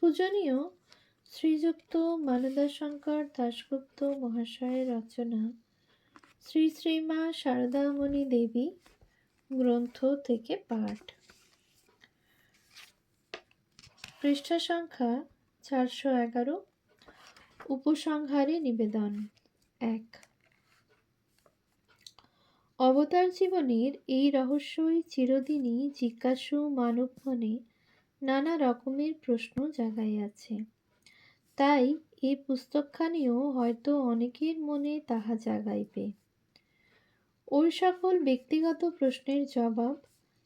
পূজনীয় শ্রীযুক্ত মানদাশঙ্কর দাশগুপ্ত মহাশয়ের রচনা শ্রী শ্রীমা শারদামণি দেবী গ্রন্থ থেকে পাঠ। পৃষ্ঠা সংখ্যা 411। উপসংহারে নিবেদন। 1। অবতার জীবনের এই রহস্যই চিরদিনই জিজ্ঞাসু মানব মনে নানা রকমের প্রশ্ন জাগাইয়াছে। তাই এই পুস্তকখানিও হয়তো অনেকের মনে তাহা জাগাইবে। ওই সকল ব্যক্তিগত প্রশ্নের জবাব,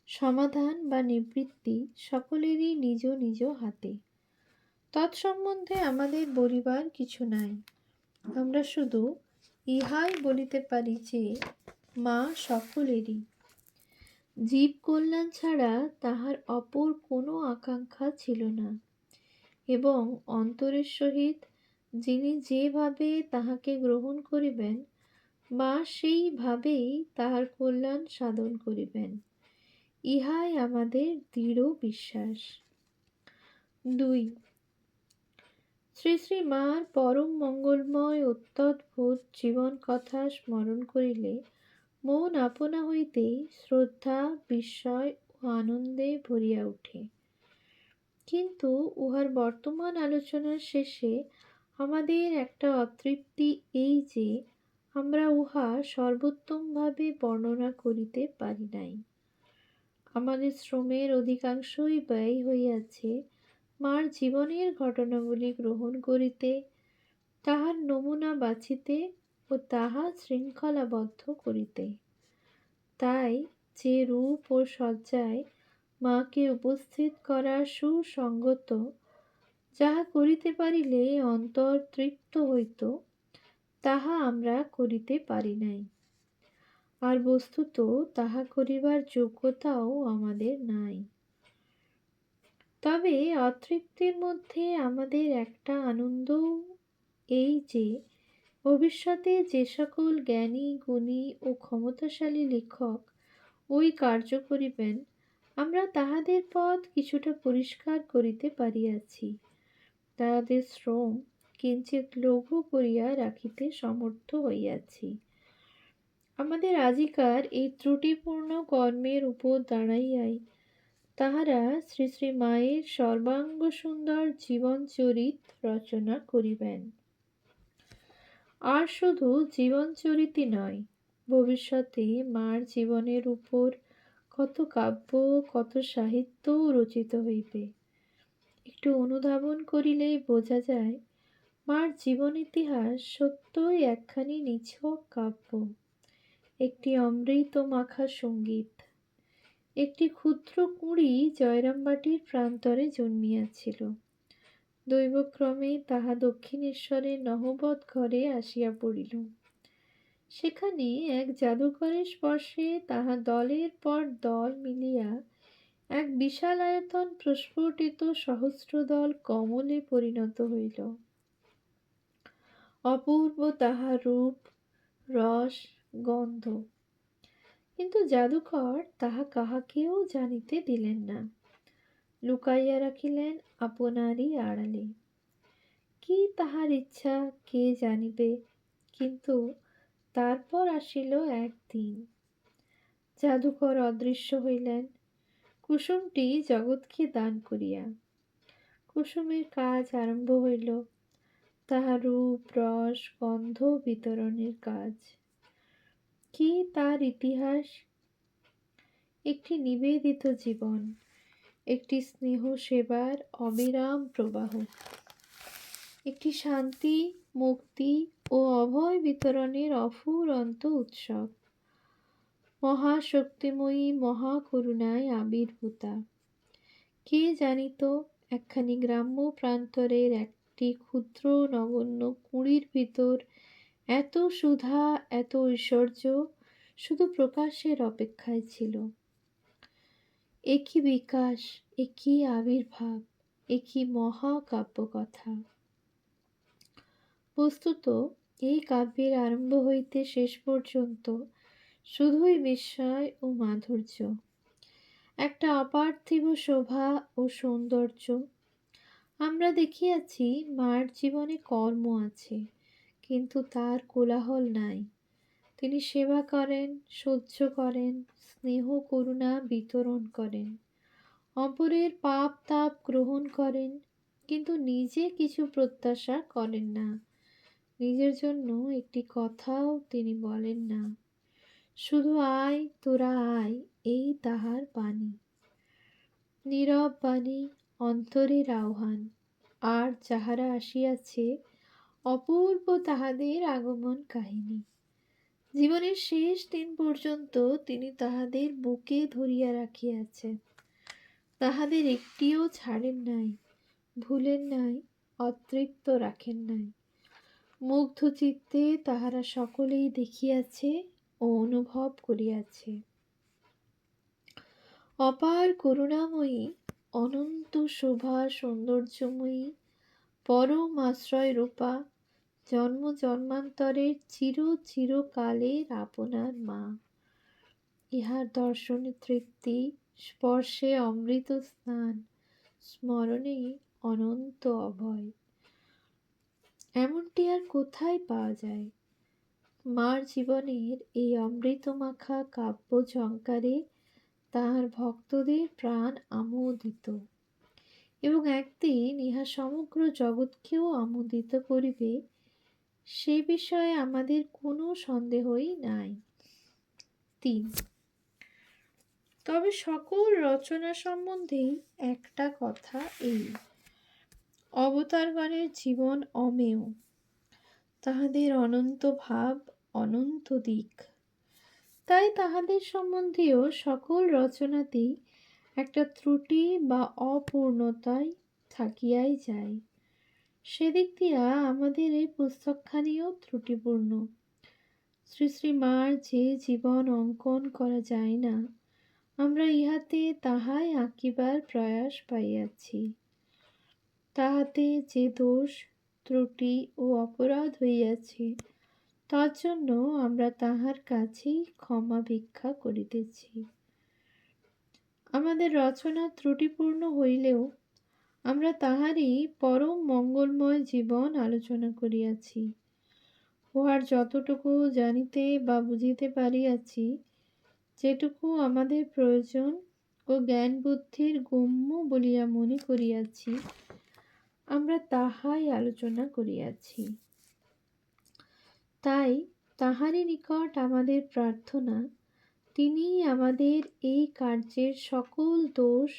সমাধান বা নিবৃত্তি সকলেরই নিজ নিজ হাতে। তৎসম্বন্ধে আমাদের বলিবার কিছু নাই। আমরা শুধু ইহাই বলিতে পারি যে মা সকলেরই। জীব কল্যাণ ছাড়া তাহার অপর কোনো আকাঙ্ক্ষা ছিল না, এবং অন্তরের সহিত যিনি যেভাবে তাহাকে গ্রহণ করিবেন বা সেইভাবেই তাহার কল্যাণ সাধন করিবেন, ইহাই আমাদের দৃঢ় বিশ্বাস। 2। শ্রী শ্রী মার পরম মঙ্গলময় অত্যদ্ভুত জীবন কথা স্মরণ করিলে মন আপনা হইতেই শ্রদ্ধা, বিস্ময় ও আনন্দে ভরিয়া ওঠে। কিন্তু উহার বর্তমান আলোচনার শেষে আমাদের একটা অতৃপ্তি এই যে আমরা উহা সর্বোত্তমভাবে বর্ণনা করিতে পারি নাই। আমাদের শ্রমের অধিকাংশই ব্যয় হইয়াছে মার জীবনের ঘটনাগুলি গ্রহণ করিতে, তাহার নমুনা বাছিতে ও তাহা শৃঙ্খলাবদ্ধ করিতে। তাই যে রূপ ও সজ্জায় মাকে উপস্থিত করা সুসঙ্গত, যাহা করিতে পারিলে অন্তর তৃপ্ত হইত, তাহা আমরা করিতে পারি নাই। আর বস্তুত তাহা করিবার যোগ্যতাও আমাদের নাই। তবে অতৃপ্তির মধ্যে আমাদের একটা আনন্দ এই যে ভবিষ্যতে যে সকল জ্ঞানী, গুণী ও ক্ষমতাশালী লেখক ওই কার্য করিবেন, আমরা তাহাদের পথ কিছুটা পরিষ্কার করিতে পারিয়াছি, তাহাদের শ্রম কিঞ্চিৎ লঘু করিয়া রাখিতে সমর্থ হইয়াছি। আমাদের আজিকার এই ত্রুটিপূর্ণ কর্মের উপর দাঁড়াইয়াই তাহারা শ্রী শ্রী মায়ের সর্বাঙ্গ সুন্দর জীবনচরিত রচনা করিবেন। আর শুধু জীবনচরিতই নয়, ভবিষ্যতে মার জীবনের উপর কত কাব্য, কত সাহিত্যও রচিত হইবে। একটু অনুধাবন করিলেই বোঝা যায় মার জীবন ইতিহাস সত্যই একখানি নিছক কাব্য, একটি অমৃত মাখা সঙ্গীত। একটি ক্ষুদ্র কুঁড়ি জয়রামবাটির প্রান্তরে জন্মিয়াছিল। দৈবক্রমে তাহা দক্ষিণেশ্বরের নহবৎ ঘরে আসিয়া পড়িল। সেখানে এক জাদুকরের স্পর্শে তাহা দলের পর দল মিলিয়া এক বিশাল আয়তন প্রস্ফুটিত সহস্রদল কমলে পরিণত হইল। অপূর্ব তাহার রূপ, রস, গন্ধ। কিন্তু জাদুকর তাহা কাহাকেও জানিতে দিলেন না, লুকাইয়া রাখিলেন আপনারই আড়ালে। কি তাহার ইচ্ছা কে জানিবে। কিন্তু তারপর আসিল একদিন, জাদুকর অদৃশ্য হইলেন কুসুমটি জগৎকে দান করিয়া। কুসুমের কাজ আরম্ভ হইল, তাহার রূপ, রস, গন্ধ বিতরণের কাজ। কি তার ইতিহাস! একটি নিবেদিত জীবন, একটি স্নেহ সেবার অবিরাম প্রবাহ, একটি শান্তি, মুক্তি ও অভয় বিতরণের অফুরন্ত উৎসব। মহাশক্তিময়ী মহাকরুণায় আবির্ভূতা। কে জানিত একখানি গ্রাম্য প্রান্তরের একটি ক্ষুদ্র নগণ্য কুঁড়ির ভিতর এত সুধা, এত ঐশ্বর্য শুধু প্রকাশের অপেক্ষায় ছিল। একই বিকাশ, একই আবির্ভাব, একই মহাকাব্য কথা। বস্তুত এই কাব্যের আরম্ভ হইতে শেষ পর্যন্ত শুধুই বিস্ময় ও মাধুর্য, একটা অপার্থিব শোভা ও সৌন্দর্য। আমরা দেখিয়াছি মার জীবনে কর্ম আছে, কিন্তু তার কোলাহল নাই। তিনি সেবা করেন, সহ্য করেন, স্নেহ করুণা বিতরণ করেন, অপরের পাপ তাপ গ্রহণ করেন, কিন্তু নিজে কিছু প্রত্যাশা করেন না। নিজের জন্য একটি কথাও তিনি বলেন না। শুধু আয় তোরা আয়, এই তাহার বাণী। নীরব বাণী, অন্তরের আহ্বান। আর যাহারা আসিয়াছে, অপূর্ব তাহাদের আগমন কাহিনী। জীবনের শেষ দিন পর্যন্ত তিনি তাহাদের বুকে ধরিয়া রাখিয়াছেন। তাহাদের একটিও ছাড়েন নাই, ভুলেন নাই, অতৃপ্ত রাখেন নাই। মুগ্ধ চিত্তে তাহারা সকলেই দেখিয়াছে ও অনুভব করিয়াছে। অপার করুণাময়ী, অনন্ত শোভা সৌন্দর্যময়ী, পরম আশ্রয় রূপা, জন্ম জন্মান্তরের চিরকালের আপনার মা। ইহার দর্শনে তৃপ্তি, স্পর্শে অমৃত স্নান, স্মরণে অনন্ত অভয়। এমনটি আর কোথায় পাওয়া যায়? মার জীবনের এই অমৃত মাখা কাব্য ঝঙ্কারে তাহার ভক্তদের প্রাণ আমোদিত, এবং একদিন ইহা সমগ্র জগৎকেও আমোদিত করিবে, সে বিষয়ে আমাদের কোনো সন্দেহই নাই। ৩. তবে সকল রচনা সম্বন্ধেই একটা কথা এই, অবতারগণের জীবন অমেয়, তাহাদের অনন্ত ভাব, অনন্ত দিক। তাই তাহাদের সম্বন্ধেও সকল রচনাতেই একটা ত্রুটি বা অপূর্ণতাই থাকিয়াই যায়। সেদিক দিয়া আমাদের এই পুস্তকখানিও ত্রুটিপূর্ণ। শ্রী শ্রী মার যে জীবন অঙ্কন করা যায় না, আমরা ইহাতে তাহাই আঁকিবার প্রয়াস পাইয়াছি। তাহাতে যে দোষ, ত্রুটি ও অপরাধ হইয়াছে, তজ্জন্য আমরা তাহার কাছেই ক্ষমা ভিক্ষা করিতেছি। আমাদের রচনা ত্রুটিপূর্ণ হইলেও আমরা তাহারই পরম মঙ্গলময় জীবন আলোচনা করিয়াছি। উহার যতটুকু জানিতে বা বুঝিতে পারিয়াছি, যেটুকু আমাদের প্রয়োজন ও জ্ঞান বুদ্ধির গম্য বলিয়া মনে করিয়াছি, আমরা তাহাই আলোচনা করিয়াছি। তাই তাহারই নিকট আমাদের প্রার্থনা, তিনি আমাদের এই কার্যের সকল দোষ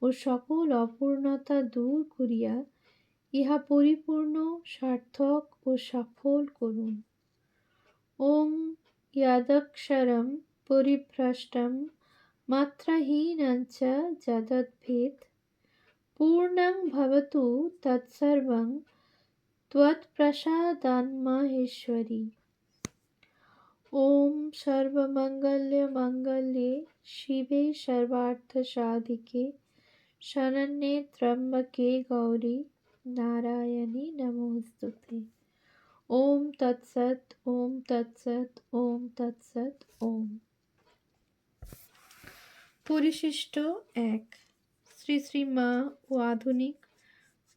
ও সকল অপূর্ণতা দূর করিয়া ইহা পরিপূর্ণ, সার্থক ও সফল করুন। ওম ইয়াদক্ষরম পরিভ্রষ্টম মাত্রাহীনঞ্চ যদদ্ভেদ পূর্ণং ভবতু তৎসর্বং ত্বৎপ্রসাদান্মহেশ্বরী। ওম সর্বমঙ্গল্য মঙ্গল্যে শিবে সর্বার্থসাধিকে শরণ্যে ত্র্যম্বকে গৌরী নারায়ণী নমোস্তুতে। ওম তৎসৎ, ওম তৎসৎ, ওম তৎসৎ, ওম। পরিশিষ্ট ১. শ্রী শ্রী মা ও আধুনিক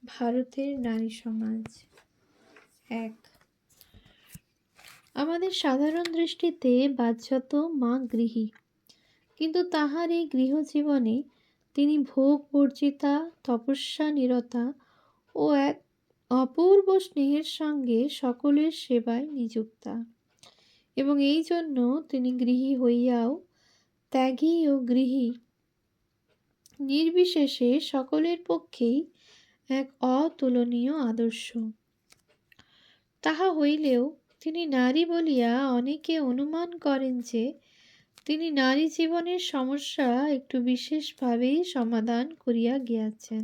ভারতের নারী সমাজ। ১. আমাদের সাধারণ দৃষ্টিতে বাহ্যত মা গৃহী, কিন্তু তাহার এই গৃহজীবনে তিনি ভোগ বর্জিতা, তপস্যা নিরতা ও এক অপূর্ব স্নেহের সঙ্গে সকলের সেবায় নিযুক্তা, এবং এই জন্য তিনি গৃহী হইয়াও ত্যাগী ও গৃহী নির্বিশেষে সকলের পক্ষেই এক অতুলনীয় আদর্শ। তাহা হইলেও তিনি নারী বলিয়া অনেকে অনুমান করেন যে তিনি নারী জীবনের সমস্যা একটু বিশেষভাবেই সমাধান করিয়া গিয়াছেন,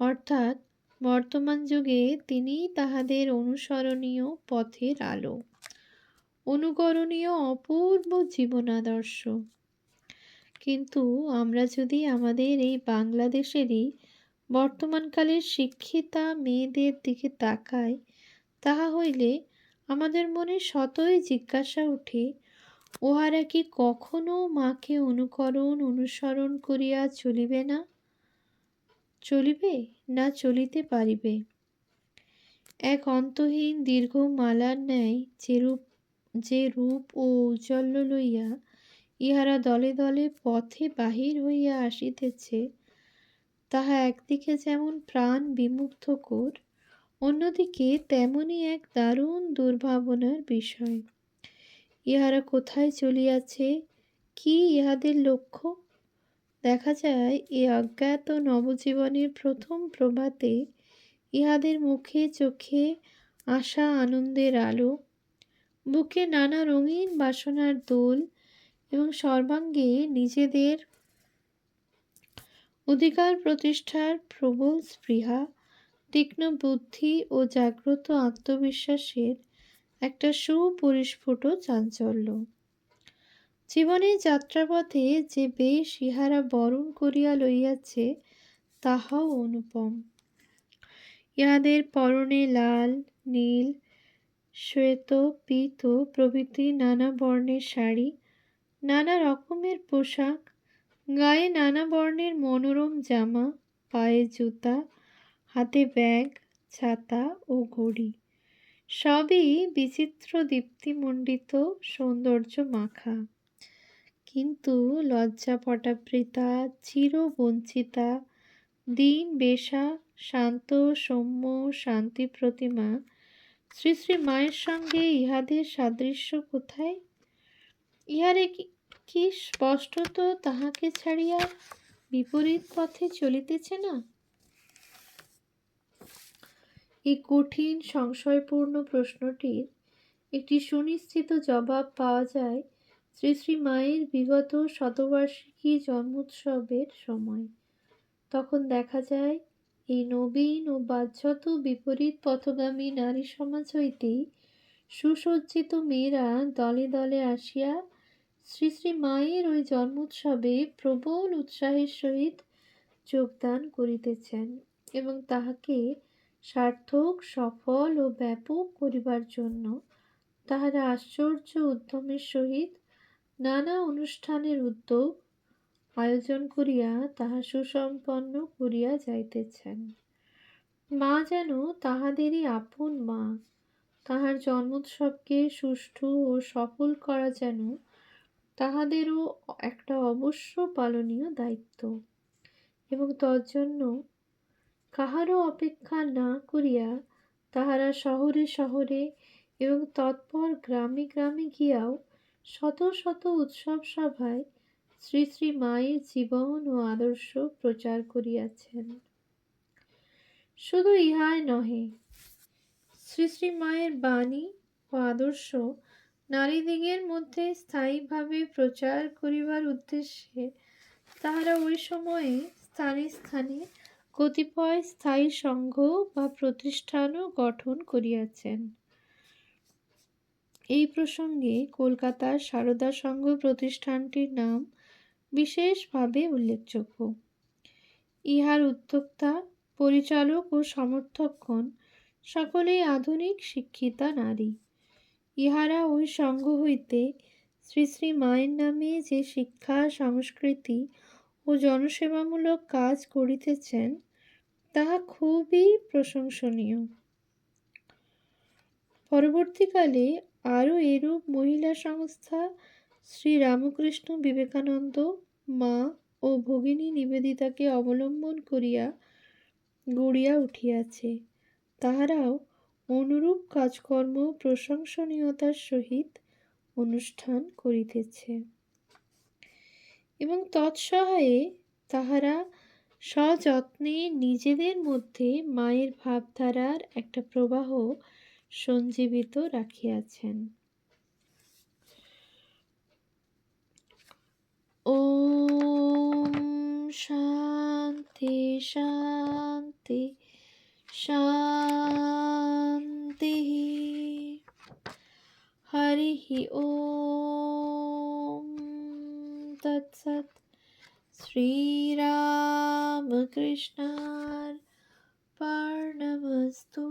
অর্থাৎ বর্তমান যুগে তিনি তাহাদের অনুসরণীয় পথের আলো, অনুকরণীয় অপূর্ব জীবনাদর্শ। কিন্তু আমরা যদি আমাদের এই বাংলাদেশেরই বর্তমানকালের শিক্ষিতা মেয়েদের দিকে তাকাই, তাহা হইলে আমাদের মনে শতই জিজ্ঞাসা উঠে, উহারা কি কখনো মাকে অনুসরণ করিয়া চলিবে না? চলিবে না চলিতে পারিবে। এক অন্তহীন দীর্ঘ মালার ন্যায় যে রূপ ও ঔজ্জ্বল্য লইয়া ইহারা দলে দলে পথে বাহির হইয়া আসিতেছে, তাহা একদিকে যেমন প্রাণ বিমুগ্ধকর, অন্যদিকে তেমনি এক দারুণ দুর্ভাবনার বিষয়। ইহারা কোথায় চলিয়াছে, কি ইহাদের লক্ষ্য? দেখা যায় এই অজ্ঞাত নবজীবনের প্রথম প্রভাতে ইহাদের মুখে চোখে আশা আনন্দের আলো, বুকে নানা রঙিন বাসনার দোল এবং সর্বাঙ্গে নিজেদের অধিকার প্রতিষ্ঠার প্রবল স্পৃহা, তীক্ষ্ণ বুদ্ধি ও জাগ্রত আত্মবিশ্বাসের একটা সুপরিস্ফুট চাঞ্চল্য। জীবনের যাত্রাপথে যে বেশ ইহারা বরণ করিয়া লইয়াছে, তাহাও অনুপম। ইহাদের পরনে লাল, নীল, শ্বেত, পীত প্রভৃতি নানা বর্ণের শাড়ি, নানা রকমের পোশাক, গায়ে নানা বর্ণের মনোরম জামা, পায়ে জুতা, হাতে ব্যাগ, ছাতা ও ঘড়ি, সবই বিচিত্র দীপ্তিমণ্ডিত সৌন্দর্য মাখা। কিন্তু লজ্জা পটাবৃতা, চিরবঞ্চিতা, দীন বেশা, শান্ত সৌম্য শান্তি প্রতিমা শ্রী শ্রী মায়ের সঙ্গে ইহাদের সাদৃশ্য কোথায়? ইহারে কি স্পষ্টত তাহাকে ছাড়িয়া বিপরীত পথে চলিতেছে না? এই কঠিন সংশয়পূর্ণ প্রশ্নটির একটি সুনিশ্চিত জবাব পাওয়া যায় শ্রী শ্রী মায়ের বিগত শতবার্ষিকী জন্মোৎসবের সময়। তখন দেখা যায় এই নবীন ও বাহ্যত বিপরীত পথগামী নারী সমাজ হইতেই সুসজ্জিত মেয়েরা দলে দলে আসিয়া শ্রী শ্রী মায়ের ওই জন্মোৎসবে প্রবল উৎসাহের সহিত যোগদান করিতেছেন এবং তাহাকে সার্থক, সফল ও ব্যাপক করিবার জন্য তাহারা আশ্চর্য উদ্যমের সহিত নানা অনুষ্ঠানের উদ্যোগ আয়োজন করিয়া তাহা সুসম্পন্ন করিয়া যাইতেছেন। মা যেন তাহাদেরই আপন মা, তাহার জন্মোৎসবকে সুষ্ঠু ও সফল করা যেন তাহাদেরও একটা অবশ্য পালনীয় দায়িত্ব, এবং তজ্জন্য কাহারও অপেক্ষা না করিয়া তাহারা শহরে শহরে এবং তৎপর গ্রামে গ্রামে গিয়াও শত শত উৎসব সভায় শ্রী শ্রী মায়ের জীবন ও আদর্শ প্রচার করিয়াছেন। শুধু ইহাই নহে, শ্রী শ্রী মায়ের বাণী ও আদর্শ নারীদিগের মধ্যে স্থায়ীভাবে প্রচার করিবার উদ্দেশ্যে তাহারা ওই সময়ে স্থানে স্থানে কতিপয় স্থায়ী সংঘ বা প্রতিষ্ঠানও গঠন করিয়াছেন। এই প্রসঙ্গে কলকাতার সারদা সংঘ প্রতিষ্ঠানটির নাম বিশেষভাবে উল্লেখযোগ্য। ইহার উদ্যোক্তা, পরিচালক ও সমর্থকগণ সকলেই আধুনিক শিক্ষিতা নারী। ইহারা ওই সংঘ হইতে শ্রী শ্রী মায়ের নামে যে শিক্ষা, সংস্কৃতি ও জনসেবামূলক কাজ করিতেছেন, তাহা খুবই প্রশংসনীয়। পরবর্তীকালে আরও এরূপ মহিলা সংস্থা শ্রী রামকৃষ্ণ বিবেকানন্দ, মা ও ভগিনী নিবেদিতাকে অবলম্বন করিয়া গড়িয়া উঠিয়াছে। তাহারাও অনুরূপ কাজকর্ম প্রশংসনীয়তার সহিত অনুষ্ঠান করিতেছে এবং তৎসহায়ে তাহারা সযত্নে নিজেদের মধ্যে মায়ের ভাবধারার একটা প্রবাহ সঞ্জীবিত রাখিয়াছেন। ওম শান্তি শান্তি শান্তি। হরিঃ ওম তৎসৎ। শ্রীরামকৃষ্ণার্পণমস্তু।